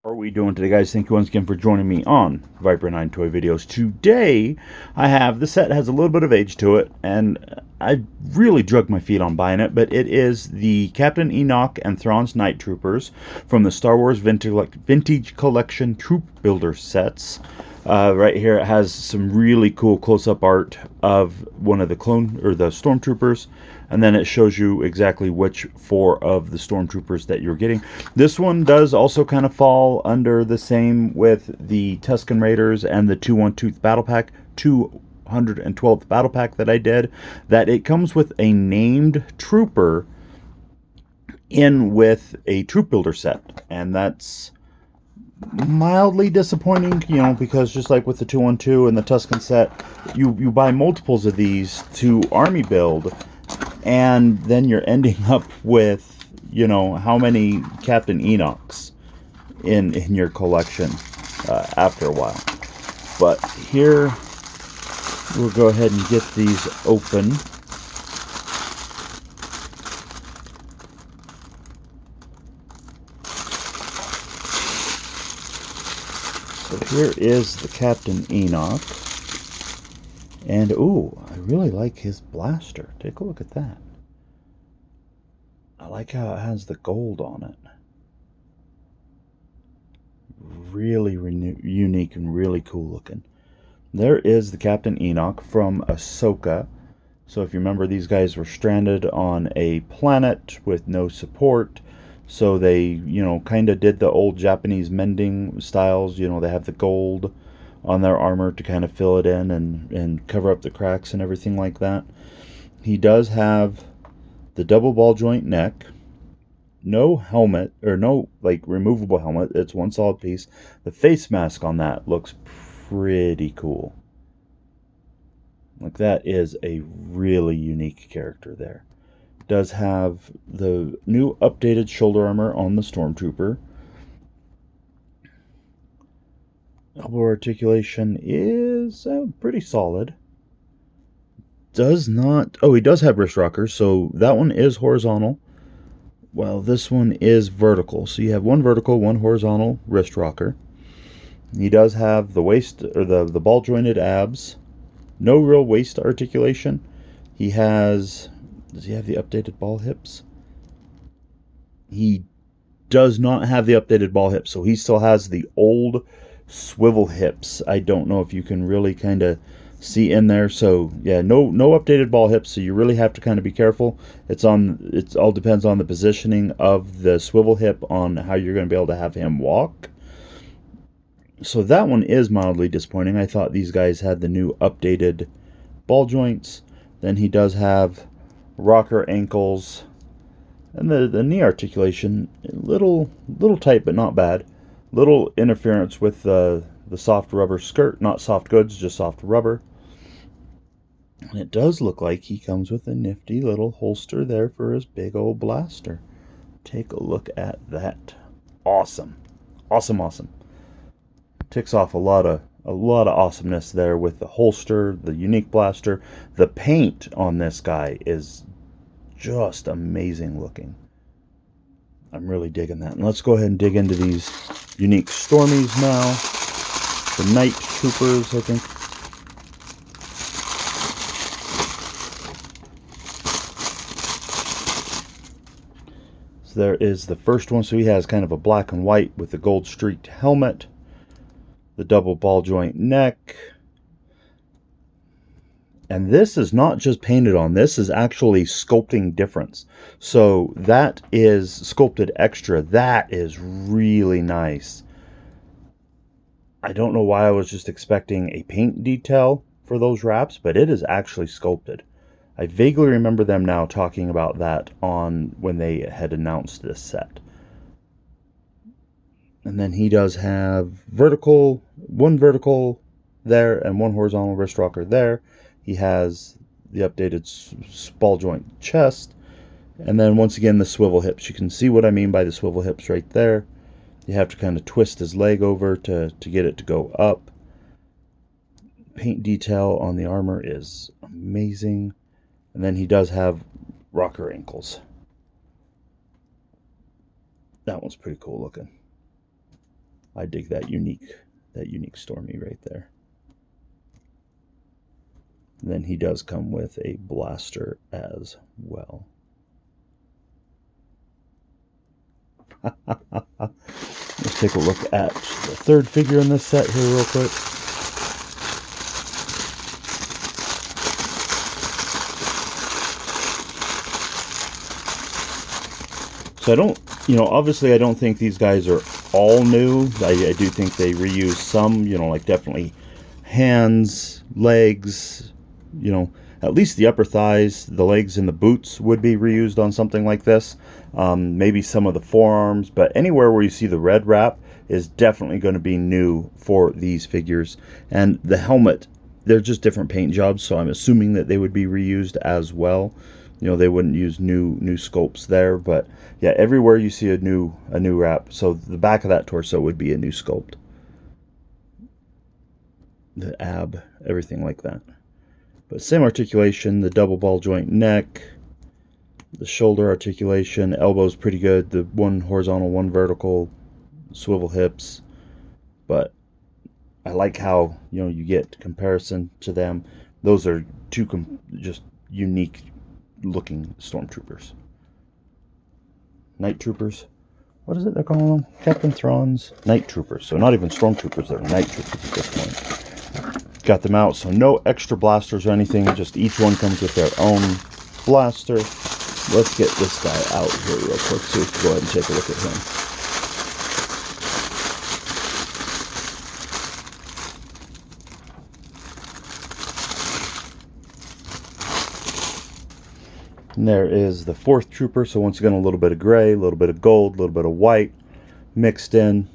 How are we doing today, guys? Thank you once again for joining me on Viper 9 Toy Videos. Today, I have, the set has a little bit of age to it, and I really drug my feet on buying it, but it is the Captain Enoch and Thrawns Night Troopers from the Star Wars Vintage Collection Troop Builder sets. Right here it has some really cool close-up art of one of the stormtroopers, and then it shows you exactly which four of the stormtroopers that you're getting. This one does also kind of fall under the same with the Tusken Raiders and the 212th Battle Pack, 212th Battle Pack that I did, that it comes with a named trooper in with a troop builder set, and that's mildly disappointing, because just like with the 212 and the Tusken set, you buy multiples of these to army build, and then you're ending up with, how many Captain Enochs in your collection after a while. But here, we'll go ahead and get these open. So here is the Captain Enoch. And, ooh, I really like his blaster. Take a look at that. I like how it has the gold on it. Really unique and really cool looking. There is the Captain Enoch from Ahsoka. So if you remember, these guys were stranded on a planet with no support. So they, kind of did the old Japanese mending styles. They have the gold on their armor to kind of fill it in and cover up the cracks and everything like that. He does have the double ball joint neck, no helmet, or no removable helmet. It's one solid piece. The face mask on that looks pretty cool. That is a really unique character there. Does have the new updated shoulder armor on the Stormtrooper. Elbow articulation is pretty solid. Does not... Oh, he does have wrist rockers, so that one is horizontal. Well, this one is vertical. So you have one vertical, one horizontal wrist rocker. He does have the waist, or the ball jointed abs. No real waist articulation. He has... Does he have the updated ball hips? He does not have the updated ball hips, so he still has the old swivel hips. I don't know if you can really kind of see in there. So yeah, no updated ball hips, so you really have to kind of be careful. It all depends on the positioning of the swivel hip on how you're going to be able to have him walk. So that one is mildly disappointing. I thought these guys had the new updated ball joints. Then he does have rocker ankles, and the knee articulation, little tight but not bad. Little interference with the soft rubber skirt, not soft goods, just soft rubber. And it does look like he comes with a nifty little holster there for his big old blaster. Take a look at that. Awesome. Awesome. Ticks off a lot of awesomeness there with the holster, the unique blaster. The paint on this guy is just amazing looking. I'm really digging that. And let's go ahead and dig into these unique Stormies now. The Night Troopers, I think. So there is the first one. So he has kind of a black and white with the gold streaked helmet. The double ball joint neck. And this is not just painted on. This is actually sculpting difference. So that is sculpted extra. That is really nice. I don't know why I was just expecting a paint detail for those wraps, but it is actually sculpted. I vaguely remember them now talking about that on when they had announced this set. And then he does have one vertical there and one horizontal wrist rocker there. He has the updated ball joint chest. And then once again, the swivel hips. You can see what I mean by the swivel hips right there. You have to kind of twist his leg over to get it to go up. Paint detail on the armor is amazing. And then he does have rocker ankles. That one's pretty cool looking. I dig that unique Stormy right there. And then he does come with a blaster as well. Let's take a look at the third figure in this set here real quick. So I don't, obviously I don't think these guys are all new. I do think they reuse some, like definitely hands, legs, at least the upper thighs, the legs and the boots would be reused on something like this. Maybe some of the forearms, but anywhere where you see the red wrap is definitely going to be new for these figures. And the helmet, they're just different paint jobs, so I'm assuming that they would be reused as well. They wouldn't use new sculpts there, but yeah, everywhere you see a new wrap. So the back of that torso would be a new sculpt. The ab, everything like that. But same articulation, the double ball joint neck, the shoulder articulation, elbow's pretty good, the one horizontal, one vertical, swivel hips. But I like how, you get comparison to them. Those are two just unique looking stormtroopers. Night troopers. What is it they're calling them? Captain Thrawns. Night troopers. So not even stormtroopers, they're night troopers at this point. Got them out, so no extra blasters or anything, just each one comes with their own blaster. Let's get this guy out here real quick so we can go ahead and take a look at him. And there is the fourth trooper. So once again, a little bit of gray, a little bit of gold, a little bit of white mixed in.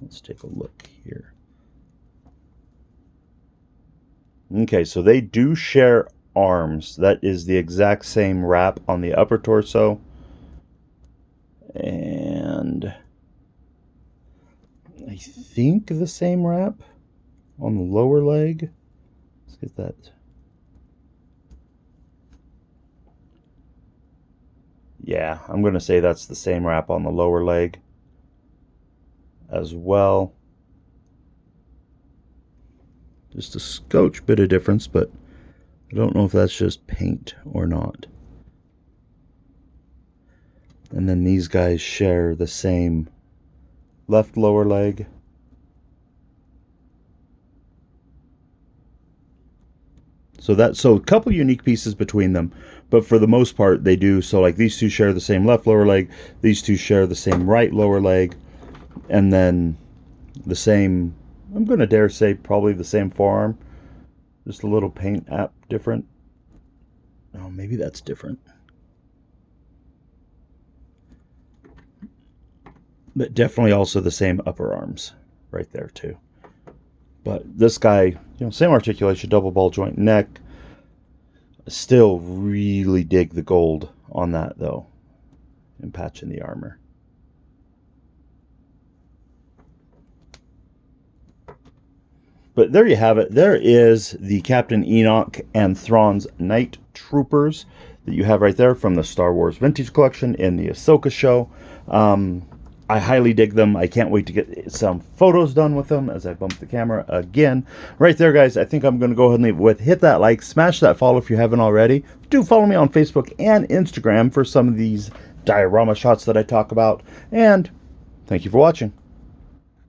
Let's take a look here. Okay, so they do share arms. That is the exact same wrap on the upper torso. And I think the same wrap on the lower leg. Let's get that. Yeah, I'm going to say that's the same wrap on the lower leg as well. Just a scotch bit of difference, but I don't know if that's just paint or not. And then these guys share the same left lower leg. So a couple unique pieces between them, but for the most part they do. So like these two share the same left lower leg, these two share the same right lower leg, and then the same, I'm going to dare say probably the same forearm, just a little paint app different. Oh, maybe that's different. But definitely also the same upper arms right there too. But this guy, same articulation, double ball joint neck. Still really dig the gold on that though, and patching the armor. But there you have it. There is the Captain Enoch and Thrawns Night Troopers that you have right there from the Star Wars Vintage Collection in the Ahsoka show. I highly dig them. I can't wait to get some photos done with them as I bump the camera again. Right there, guys, I think I'm going to go ahead and leave it with. Hit that like, smash that follow if you haven't already. Do follow me on Facebook and Instagram for some of these diorama shots that I talk about. And thank you for watching.